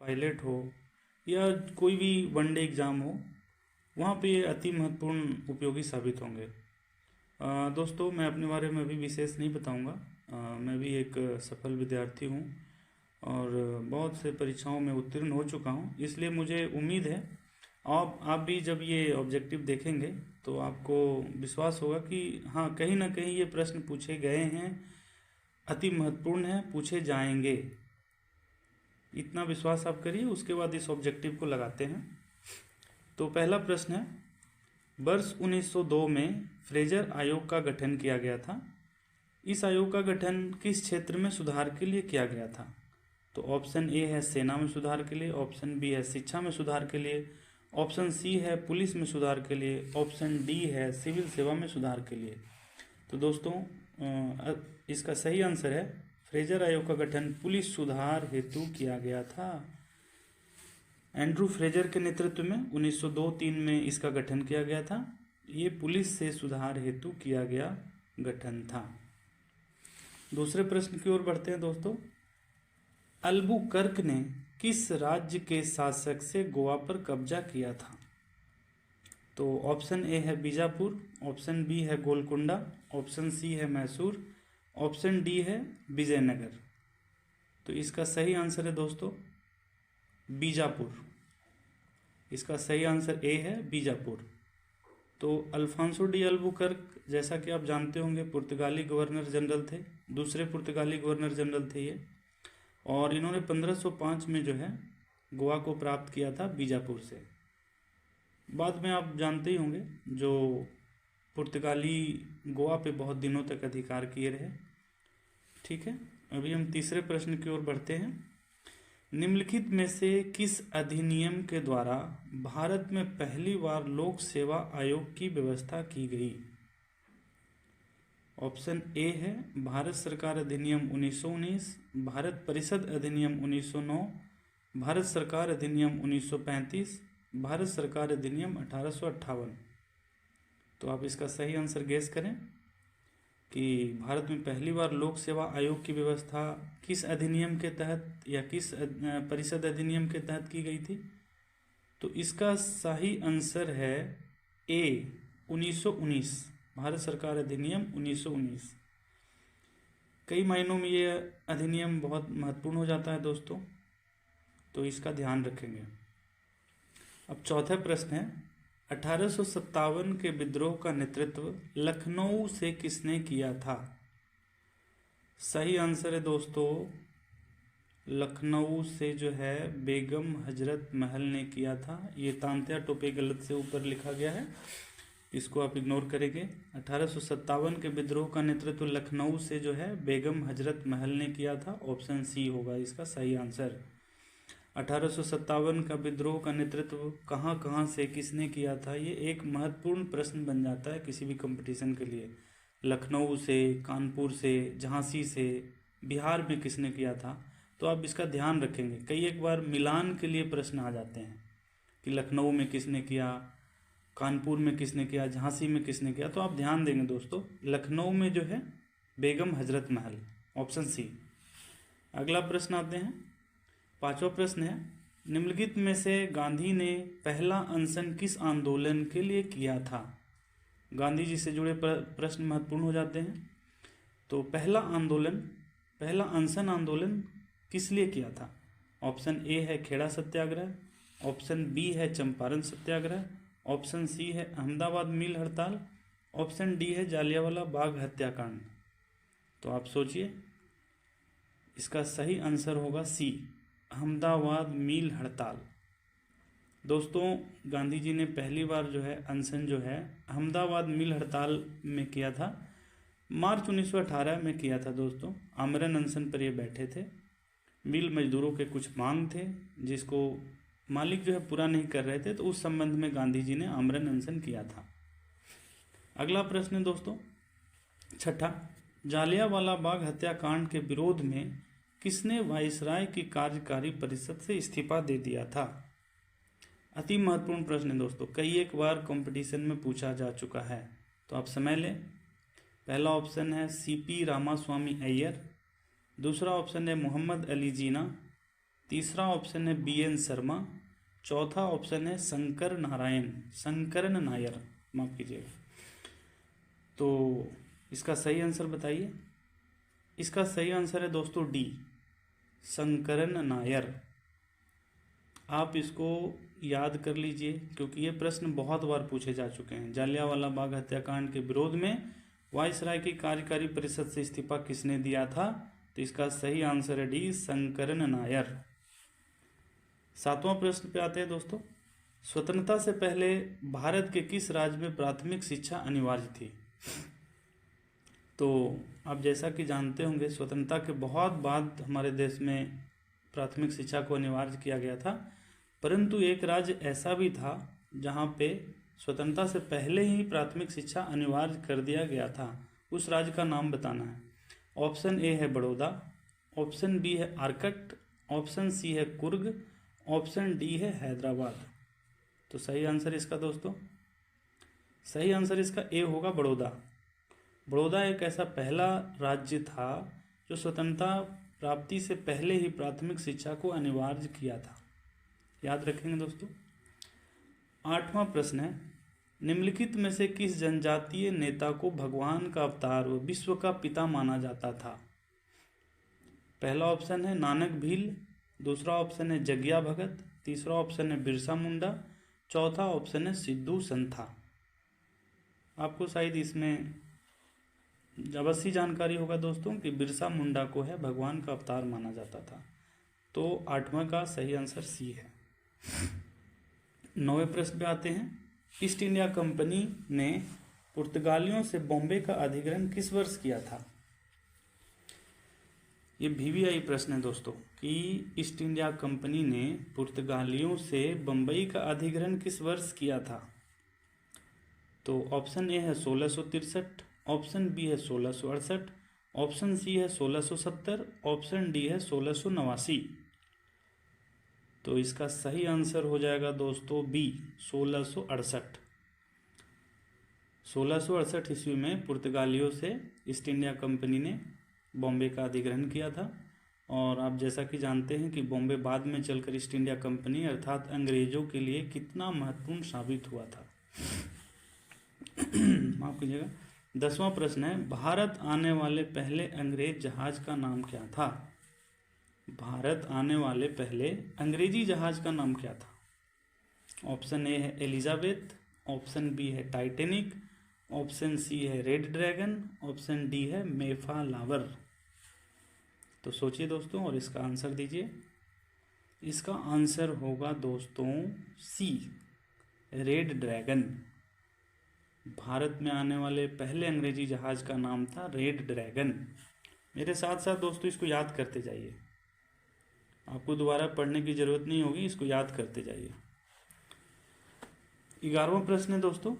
Pilot हो या कोई भी वनडे एग्ज़ाम हो, वहाँ पे ये अति महत्वपूर्ण उपयोगी साबित होंगे। दोस्तों, मैं अपने बारे में अभी विशेष नहीं बताऊंगा। मैं भी एक सफल विद्यार्थी हूँ और बहुत से परीक्षाओं में उत्तीर्ण हो चुका हूँ, इसलिए मुझे उम्मीद है आप भी जब ये ऑब्जेक्टिव देखेंगे तो आपको विश्वास होगा कि हाँ, कहीं ना कहीं ये प्रश्न पूछे गए हैं, अति महत्वपूर्ण है, पूछे जाएंगे। इतना विश्वास आप करिए, उसके बाद इस ऑब्जेक्टिव को लगाते हैं। तो पहला प्रश्न है, वर्ष 1902 में फ्रेजर आयोग का गठन किया गया था। इस आयोग का गठन किस क्षेत्र में सुधार के लिए किया गया था? तो ऑप्शन ए है सेना में सुधार के लिए, ऑप्शन बी है शिक्षा में सुधार के लिए, ऑप्शन सी है पुलिस में सुधार के लिए, ऑप्शन डी है सिविल सेवा में सुधार के लिए। तो दोस्तों, इसका सही आंसर है फ्रेजर आयोग का गठन पुलिस सुधार हेतु किया गया था। एंड्रू फ्रेजर के नेतृत्व में 1902-3 में इसका गठन किया गया था। ये पुलिस से सुधार हेतु किया गया गठन था। दूसरे प्रश्न की ओर बढ़ते हैं दोस्तों। अल्बुकर्क ने किस राज्य के शासक से गोवा पर कब्जा किया था? तो ऑप्शन ए है बीजापुर, ऑप्शन बी है गोलकुंडा, ऑप्शन सी है मैसूर, ऑप्शन डी है विजयनगर। तो इसका सही आंसर है दोस्तों बीजापुर। इसका सही आंसर ए है बीजापुर। तो अल्फांसो डी अल्बुकर्क, जैसा कि आप जानते होंगे, पुर्तगाली गवर्नर जनरल थे, दूसरे पुर्तगाली गवर्नर जनरल थे ये, और इन्होंने 1505 में जो है गोवा को प्राप्त किया था बीजापुर से। बाद में आप जानते ही होंगे, जो पुर्तगाली गोवा पे बहुत दिनों तक अधिकार किए रहे। ठीक है, अभी हम तीसरे प्रश्न की ओर बढ़ते हैं। निम्नलिखित में से किस अधिनियम के द्वारा भारत में पहली बार लोक सेवा आयोग की व्यवस्था की गई? ऑप्शन ए है भारत सरकार अधिनियम 1919, भारत परिषद अधिनियम 1909, भारत सरकार अधिनियम 1935, भारत सरकार अधिनियम 1858। तो आप इसका सही आंसर गेस करें कि भारत में पहली बार लोक सेवा आयोग की व्यवस्था किस अधिनियम के तहत या किस परिषद अधिनियम के तहत की गई थी? तो इसका सही आंसर है ए 1919, भारत सरकार अधिनियम 1919। कई मायनों में ये अधिनियम बहुत महत्वपूर्ण हो जाता है दोस्तों, तो इसका ध्यान रखेंगे। अब चौथा प्रश्न है, 1857 के विद्रोह का नेतृत्व लखनऊ से किसने किया था? सही आंसर है दोस्तों लखनऊ से जो है बेगम हजरत महल ने किया था। ये तांत्या टोपे गलत से ऊपर लिखा गया है, इसको आप इग्नोर करेंगे। 1857 के विद्रोह का नेतृत्व लखनऊ से जो है बेगम हजरत महल ने किया था। ऑप्शन सी होगा इसका सही आंसर। 1857 का विद्रोह का नेतृत्व कहाँ कहाँ से किसने किया था, ये एक महत्वपूर्ण प्रश्न बन जाता है किसी भी कंपटीशन के लिए। लखनऊ से, कानपुर से, झांसी से, बिहार में किसने किया था, तो आप इसका ध्यान रखेंगे। कई एक बार मिलान के लिए प्रश्न आ जाते हैं कि लखनऊ में किसने किया, कानपुर में किसने किया, झांसी में किसने किया, तो आप ध्यान देंगे दोस्तों, लखनऊ में जो है बेगम हजरत महल, ऑप्शन सी। अगला प्रश्न आते हैं, पांचवा प्रश्न है, निम्नलिखित में से गांधी ने पहला अनशन किस आंदोलन के लिए किया था? गांधी जी से जुड़े प्रश्न महत्वपूर्ण हो जाते हैं। तो पहला अनशन आंदोलन किस लिए किया था? ऑप्शन ए है खेड़ा सत्याग्रह, ऑप्शन बी है चंपारण सत्याग्रह, ऑप्शन सी है अहमदाबाद मिल हड़ताल, ऑप्शन डी है जालियांवाला बाग हत्याकांड। तो आप सोचिए, इसका सही आंसर होगा सी, अहमदाबाद मिल हड़ताल। दोस्तों, गांधी जी ने पहली बार जो है अनशन जो है अहमदाबाद मिल हड़ताल में किया था, मार्च 1918 में किया था दोस्तों। आमरण अनशन पर ये बैठे थे। मिल मजदूरों के कुछ मांग थे जिसको मालिक जो है पूरा नहीं कर रहे थे, तो उस संबंध में गांधी जी ने आमरण अनशन किया था। अगला प्रश्न है दोस्तों, छठा, जालियांवाला बाग हत्याकांड के विरोध में किसने वायसराय की कार्यकारी परिषद से इस्तीफा दे दिया था? अति महत्वपूर्ण प्रश्न है दोस्तों, कई एक बार कंपटीशन में पूछा जा चुका है, तो आप समय लें। पहला ऑप्शन है सीपी रामास्वामी अय्यर, दूसरा ऑप्शन है मोहम्मद अली जीना, तीसरा ऑप्शन है BN शर्मा, चौथा ऑप्शन है शंकरन नायर, माफ कीजिएगा। तो इसका सही आंसर बताइए। इसका सही आंसर है दोस्तों डी, शंकरन नायर। आप इसको याद कर लीजिए क्योंकि ये प्रश्न बहुत बार पूछे जा चुके हैं। जालियांवाला बाग हत्याकांड के विरोध में वायसराय की कार्यकारी परिषद से इस्तीफा किसने दिया था? तो इसका सही आंसर है डी, शंकरन नायर। सातवां प्रश्न पे आते हैं दोस्तों। स्वतंत्रता से पहले भारत के किस राज्य में प्राथमिक शिक्षा अनिवार्य थी? तो आप जैसा कि जानते होंगे, स्वतंत्रता के बहुत बाद हमारे देश में प्राथमिक शिक्षा को अनिवार्य किया गया था, परंतु एक राज्य ऐसा भी था जहाँ पे स्वतंत्रता से पहले ही प्राथमिक शिक्षा अनिवार्य कर दिया गया था। उस राज्य का नाम बताना है। ऑप्शन ए है बड़ौदा, ऑप्शन बी है आरकट, ऑप्शन सी है कुर्ग, ऑप्शन डी है हैदराबाद। तो सही आंसर इसका दोस्तों, सही आंसर इसका ए होगा बड़ौदा। बड़ौदा एक ऐसा पहला राज्य था जो स्वतंत्रता प्राप्ति से पहले ही प्राथमिक शिक्षा को अनिवार्य किया था। याद रखेंगे दोस्तों। आठवां प्रश्न है, निम्नलिखित में से किस जनजातीय नेता को भगवान का अवतार व विश्व का पिता माना जाता था? पहला ऑप्शन है नानक भील, दूसरा ऑप्शन है जग्या भगत, तीसरा ऑप्शन है बिरसा मुंडा, चौथा ऑप्शन है सिद्धू संथा। आपको शायद इसमें अवश्य जानकारी होगा दोस्तों कि बिरसा मुंडा को है भगवान का अवतार माना जाता था। तो आठवां का सही आंसर सी है। 9वें प्रश्न पे आते हैं। ईस्ट इंडिया कंपनी ने पुर्तगालियों से बॉम्बे का अधिग्रहण किस वर्ष किया था? ये VVI प्रश्न है दोस्तों कि ईस्ट इंडिया कंपनी ने पुर्तगालियों से बम्बई का अधिग्रहण किस वर्ष किया था? तो ऑप्शन ए है 1663, ऑप्शन बी है 1668, ऑप्शन सी है 1670, ऑप्शन डी है 1689। तो इसका सही आंसर हो जाएगा दोस्तों बी, 1668। 1668 ईस्वी में पुर्तगालियों से ईस्ट इंडिया कंपनी ने बॉम्बे का अधिग्रहण किया था। और आप जैसा कि जानते हैं कि बॉम्बे बाद में चलकर ईस्ट इंडिया कंपनी अर्थात अंग्रेजों के लिए कितना महत्वपूर्ण साबित हुआ था। माफ कीजिएगा। 10वां प्रश्न है, भारत आने वाले पहले अंग्रेज जहाज का नाम क्या था? भारत आने वाले पहले अंग्रेजी जहाज का नाम क्या था? ऑप्शन ए है एलिजाबेथ, ऑप्शन बी है टाइटेनिक, ऑप्शन सी है रेड ड्रैगन, ऑप्शन डी है मेफालावर। तो सोचिए दोस्तों और इसका आंसर दीजिए। इसका आंसर होगा दोस्तों सी, रेड ड्रैगन। भारत में आने वाले पहले अंग्रेजी जहाज का नाम था रेड ड्रैगन। मेरे साथ साथ दोस्तों इसको याद करते जाइए, आपको दोबारा पढ़ने की जरूरत नहीं होगी, इसको याद करते जाइए। 11वां प्रश्न है दोस्तों,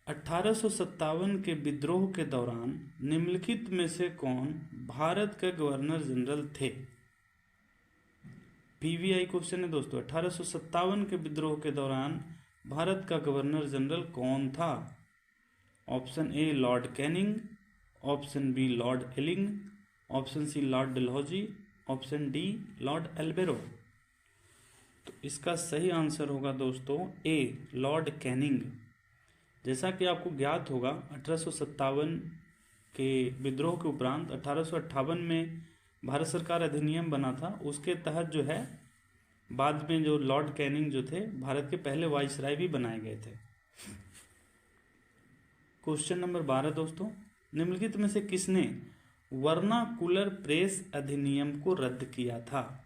1857 के विद्रोह के दौरान निम्नलिखित में से कौन भारत के गवर्नर जनरल थे? VVI क्वेश्चन है दोस्तों। 1857 के विद्रोह के दौरान भारत का गवर्नर जनरल कौन था? Option A Lord Canning, option B Lord एलिंग, option C Lord Dalhousie, option D Lord Ellenborough. तो इसका सही आंसर होगा दोस्तों ए, लॉर्ड कैनिंग। जैसा कि आपको ज्ञात होगा 1857 के विद्रोह के उपरांत 1858 में भारत सरकार अधिनियम बना था। उसके तहत जो है बाद में जो लॉर्ड कैनिंग जो थे भारत के पहले वाइसराय भी बनाए गए थे। क्वेश्चन नंबर 12 दोस्तों, निम्नलिखित में से किसने वर्नाकुलर प्रेस अधिनियम को रद्द किया था?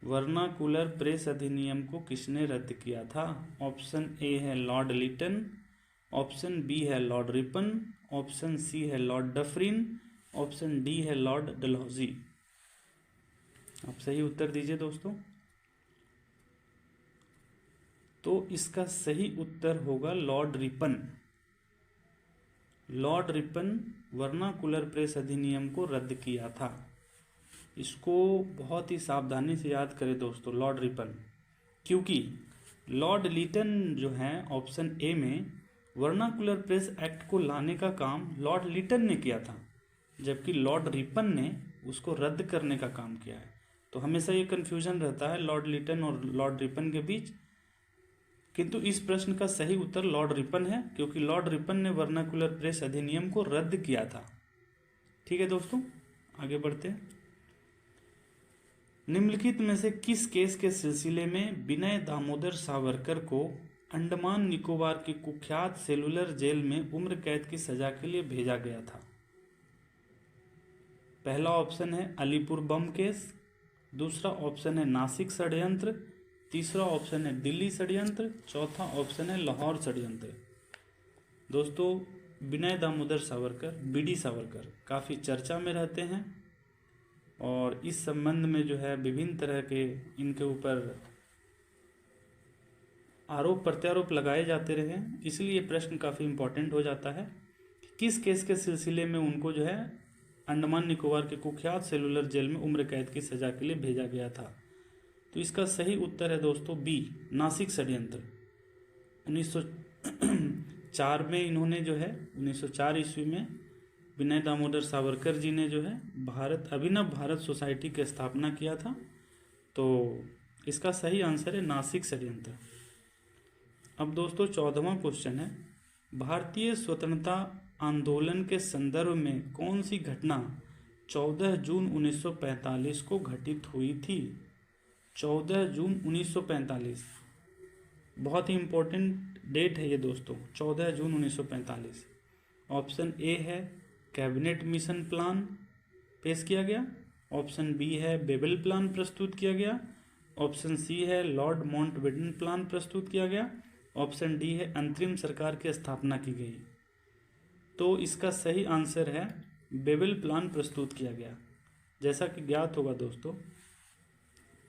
वर्नाकुलर प्रेस अधिनियम को किसने रद्द किया था? ऑप्शन ए है लॉर्ड लिटन, ऑप्शन बी है लॉर्ड रिपन, ऑप्शन सी है लॉर्ड डफरिन, ऑप्शन डी है लॉर्ड डलहौजी। आप सही उत्तर दीजिए दोस्तों। तो इसका सही उत्तर होगा Lord Ripon. Lord Ripon vernacular press अधिनियम को रद्द किया था। इसको बहुत ही सावधानी से याद करें दोस्तों, लॉर्ड रिपन, क्योंकि लॉर्ड लिटन जो है ऑप्शन ए में वर्नाकुलर प्रेस एक्ट को लाने का काम लॉर्ड लिटन ने किया था, जबकि लॉर्ड रिपन ने उसको रद्द करने का काम किया है। तो हमेशा ये कन्फ्यूजन रहता है लॉर्ड लिटन और लॉर्ड रिपन के बीच, किंतु इस प्रश्न का सही उत्तर लॉर्ड रिपन है, क्योंकि लॉर्ड रिपन ने वर्नाकुलर प्रेस अधिनियम को रद्द किया था। ठीक है दोस्तों, आगे बढ़ते हैं। निम्नलिखित में से किस केस के सिलसिले में विनय दामोदर सावरकर को अंडमान निकोबार की कुख्यात सेलुलर जेल में उम्र कैद की सजा के लिए भेजा गया था? पहला ऑप्शन है अलीपुर बम केस, दूसरा ऑप्शन है नासिक षड्यंत्र, तीसरा ऑप्शन है दिल्ली षड्यंत्र, चौथा ऑप्शन है लाहौर षड्यंत्र। दोस्तों, विनय दामोदर सावरकर, बीडी सावरकर काफ़ी चर्चा में रहते हैं और इस संबंध में जो है विभिन्न तरह के इनके ऊपर आरोप प्रत्यारोप लगाए जाते रहे, इसलिए प्रश्न काफ़ी इम्पोर्टेंट हो जाता है। किस केस के सिलसिले में उनको जो है अंडमान निकोबार के कुख्यात सेलुलर जेल में उम्र कैद की सजा के लिए भेजा गया था? तो इसका सही उत्तर है दोस्तों बी, नासिक षड्यंत्र। 1904 में इन्होंने जो है 1904 ईस्वी में विनय दामोदर सावरकर जी ने जो है अभिनव भारत सोसाइटी की स्थापना किया था। तो इसका सही आंसर है नासिक षड्यंत्र। अब दोस्तों 14वां क्वेश्चन है, भारतीय स्वतंत्रता आंदोलन के संदर्भ में कौन सी घटना 14 जून 1945 को घटित हुई थी? 14 जून 1945 बहुत ही इम्पोर्टेंट डेट है ये दोस्तों, 14 जून 1945। ऑप्शन ए है कैबिनेट मिशन प्लान पेश किया गया, ऑप्शन बी है बेबल प्लान प्रस्तुत किया गया, ऑप्शन सी है लॉर्ड माउंटबेटन प्लान प्रस्तुत किया गया, ऑप्शन डी है अंतरिम सरकार की स्थापना की गई। तो इसका सही आंसर है बेबल प्लान प्रस्तुत किया गया। जैसा कि ज्ञात होगा दोस्तों,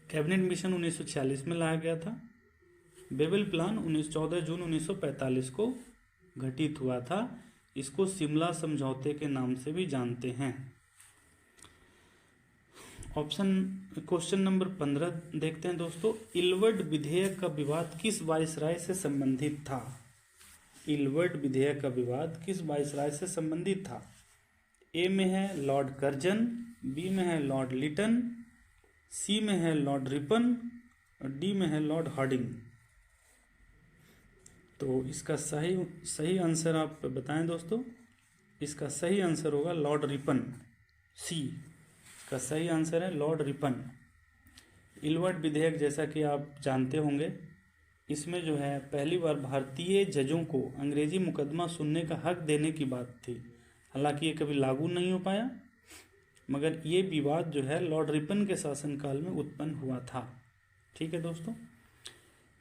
कैबिनेट मिशन 1946 में लाया गया था, बेबल प्लान 14 जून 1945 को घटित हुआ था। इसको शिमला समझौते के नाम से भी जानते हैं। क्वेश्चन नंबर 15 देखते हैं दोस्तों। इलवर्ड विधेयक का विवाद किस वायसराय से संबंधित था? इलवर्ड विधेयक का विवाद किस वायसराय से संबंधित था? ए में है लॉर्ड कर्जन, बी में है लॉर्ड लिटन, सी में है लॉर्ड रिपन और डी में है लॉर्ड हार्डिंग। तो इसका सही आंसर आप बताएं दोस्तों। इसका सही आंसर होगा लॉर्ड रिपन, सी। इसका सही आंसर है लॉर्ड रिपन। इलवर्ड विधेयक जैसा कि आप जानते होंगे, इसमें जो है पहली बार भारतीय जजों को अंग्रेजी मुकदमा सुनने का हक देने की बात थी। हालांकि ये कभी लागू नहीं हो पाया, मगर ये विवाद जो है लॉर्ड रिपन के शासनकाल में उत्पन्न हुआ था। ठीक है दोस्तों।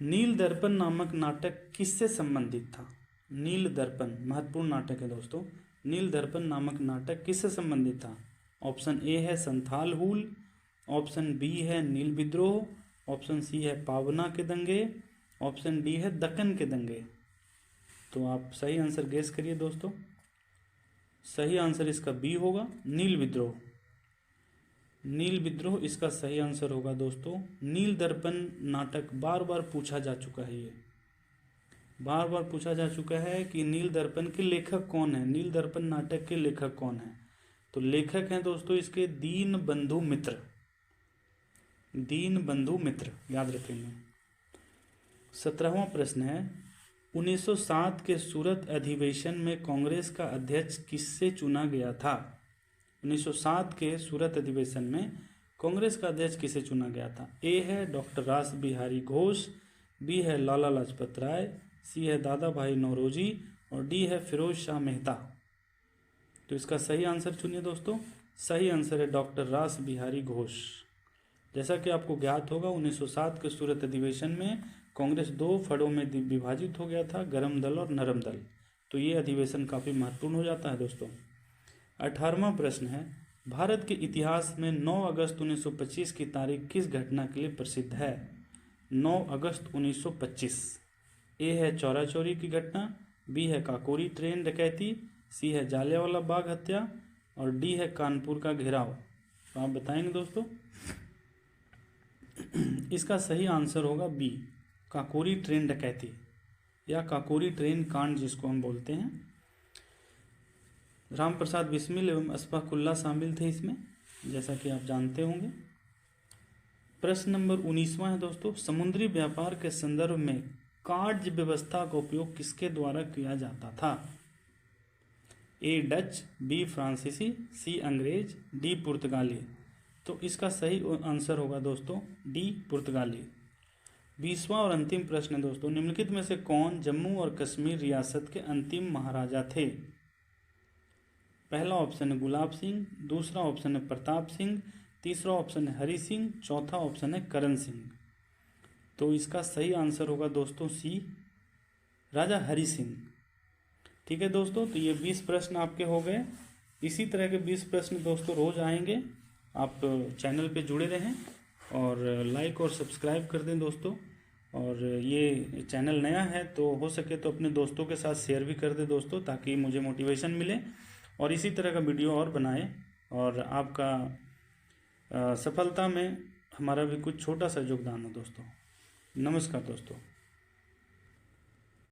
नील दर्पण नामक नाटक किससे संबंधित था? नील दर्पण महत्वपूर्ण नाटक है दोस्तों। नील दर्पण नामक नाटक किससे संबंधित था? ऑप्शन ए है संथाल हुल, ऑप्शन बी है नील विद्रोह, ऑप्शन सी है पावना के दंगे, ऑप्शन डी है दक्कन के दंगे। तो आप सही आंसर गेस करिए दोस्तों। सही आंसर इसका बी होगा, नील विद्रोह। नील विद्रोह इसका सही आंसर होगा दोस्तों। नील दर्पण नाटक बार बार पूछा जा चुका है, ये बार बार पूछा जा चुका है कि नील दर्पण के लेखक कौन है, नील दर्पण नाटक के लेखक कौन है। तो लेखक हैं दोस्तों इसके दीन बंधु मित्र, दीन बंधु मित्र, याद रखेंगे। 17वां प्रश्न है, 1907 के सूरत अधिवेशन में कांग्रेस का अध्यक्ष किससे चुना गया था? 1907 के सूरत अधिवेशन में कांग्रेस का अध्यक्ष किसे चुना गया था? ए है डॉक्टर रास बिहारी घोष, बी है लाला लाजपत राय, सी है दादा भाई नौरोजी और डी है फिरोज शाह मेहता। तो इसका सही आंसर चुनिए दोस्तों। सही आंसर है डॉक्टर रास बिहारी घोष। जैसा कि आपको ज्ञात होगा, 1907 के सूरत अधिवेशन में कांग्रेस दो फड़ों में विभाजित हो गया था, गरम दल और नरम दल। तो ये अधिवेशन काफ़ी महत्वपूर्ण हो जाता है दोस्तों। 18वां प्रश्न है, भारत के इतिहास में 9 अगस्त 1925 की तारीख किस घटना के लिए प्रसिद्ध है? 9 अगस्त 1925। ए है चौरा चौरी की घटना, बी है काकोरी ट्रेन डकैती, सी है जालियांवाला बाग हत्या और डी है कानपुर का घेराव। तो आप बताएंगे दोस्तों। इसका सही आंसर होगा बी, काकोरी ट्रेन डकैती या काकोरी ट्रेन कांड जिसको हम बोलते हैं। राम प्रसाद बिस्मिल एवं अशफाकुल्ला शामिल थे इसमें, जैसा कि आप जानते होंगे। प्रश्न नंबर 19वां है दोस्तों, समुद्री व्यापार के संदर्भ में कार्ड व्यवस्था का उपयोग किसके द्वारा किया जाता था? ए डच, बी फ्रांसीसी, सी अंग्रेज, डी पुर्तगाली। तो इसका सही आंसर होगा दोस्तों डी पुर्तगाली। 20वां और अंतिम प्रश्न है दोस्तों, निम्नलिखित में से कौन जम्मू और कश्मीर रियासत के अंतिम महाराजा थे? पहला ऑप्शन है गुलाब सिंह, दूसरा ऑप्शन है प्रताप सिंह, तीसरा ऑप्शन है हरि सिंह, चौथा ऑप्शन है करण सिंह। तो इसका सही आंसर होगा दोस्तों सी, राजा हरि सिंह। ठीक है दोस्तों, तो ये 20 प्रश्न आपके हो गए। इसी तरह के 20 प्रश्न दोस्तों रोज आएंगे। आप चैनल पे जुड़े रहें और लाइक और सब्सक्राइब कर दें दोस्तों। और ये चैनल नया है तो हो सके तो अपने दोस्तों के साथ शेयर भी कर दें दोस्तों, ताकि मुझे मोटिवेशन मिले और इसी तरह का वीडियो और बनाए और आपका सफलता में हमारा भी कुछ छोटा सा योगदान हो दोस्तों। नमस्कार दोस्तों।